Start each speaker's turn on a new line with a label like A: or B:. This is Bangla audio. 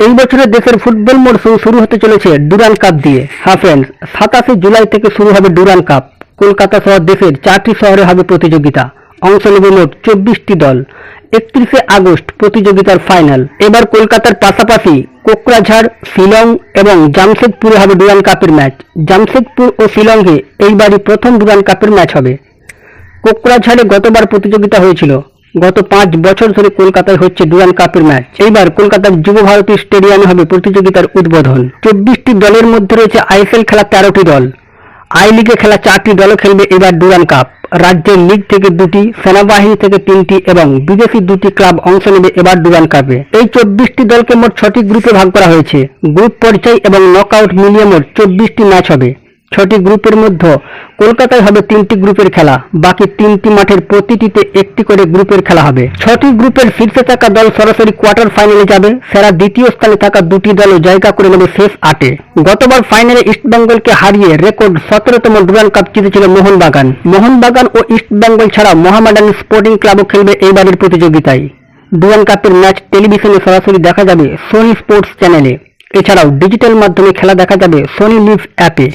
A: এই বছরের দেশের ফুটবল মরশুম শুরু হতে চলেছে ডুরান্ড কাপ দিয়ে। হ্যাঁ ফ্রেন্ডস, 27 জুলাই থেকে শুরু হবে ডুরান্ড কাপ। কলকাতা সহ দেশের 4টি শহরে হবে প্রতিযোগিতা। অংশ নেবে মোট 24টি দল। 31 আগস্ট প্রতিযোগিতার ফাইনাল। এবার কলকাতার পাশাপাশি কোকরাঝাড়, শিলং এবং জামশেদপুরে হবে ডুরান্ড কাপের ম্যাচ। জামশেদপুর ও শিলংয়ে এইবারই প্রথম ডুরান্ড কাপের ম্যাচ হবে। কোকরাঝাড়ে গতবার প্রতিযোগিতা হয়েছিল। গত 5 বছর ধরে কলকাতায় হচ্ছে ডুরান্ড কাপের ম্যাচ। এইবার কলকাতার যুব ভারতী স্টেডিয়ামে হবে প্রতিযোগিতার উদ্বোধন। 24টি দলের মধ্যে রয়েছে আইএসএল খেলা 13টি দল। আই লিগে খেলা 4টি দলও খেলবে এবার ডুরান্ড কাপ। রাজ্যের লিগ থেকে 2টি, সেনাবাহিনী থেকে 3টি এবং বিদেশি 2টি ক্লাব অংশ নেবে এবার ডুরান্ড কাপে। এই 24টি দলকে মোট 6টি গ্রুপে ভাগ করা হয়েছে। গ্রুপ পর্যায় এবং নকআউট মিলিয়ে মোট 24টি ম্যাচ হবে। 6টি গ্রুপের মধ্যে কলকাতায় হবে 3টি গ্রুপের খেলা। বাকি 3টি মাঠের প্রতিটিতে একটি করে গ্রুপের খেলা হবে। 6টি গ্রুপের শীর্ষে থাকা দল সরাসরি কোয়ার্টার ফাইনালে যাবে। সেরা দ্বিতীয় স্থানে থাকা 2টি দলও জায়গা করে নেবে শেষ 8-এ। গতবার ফাইনালে ইস্টবেঙ্গলকে হারিয়ে রেকর্ড 17তম ডুরান্ড কাপ জিতেছিল মোহনবাগান। মোহনবাগান ও ইস্টবেঙ্গল ছাড়া মোহামেডান স্পোর্টিং ক্লাবও খেলবে এইবারের প্রতিযোগিতায়। ডুরান্ড কাপের ম্যাচ টেলিভিশনে সরাসরি দেখা যাবে সোনি স্পোর্টস চ্যানেলে। এছাড়াও ডিজিটাল মাধ্যমে খেলা দেখা যাবে সোনি লিভ অ্যাপে।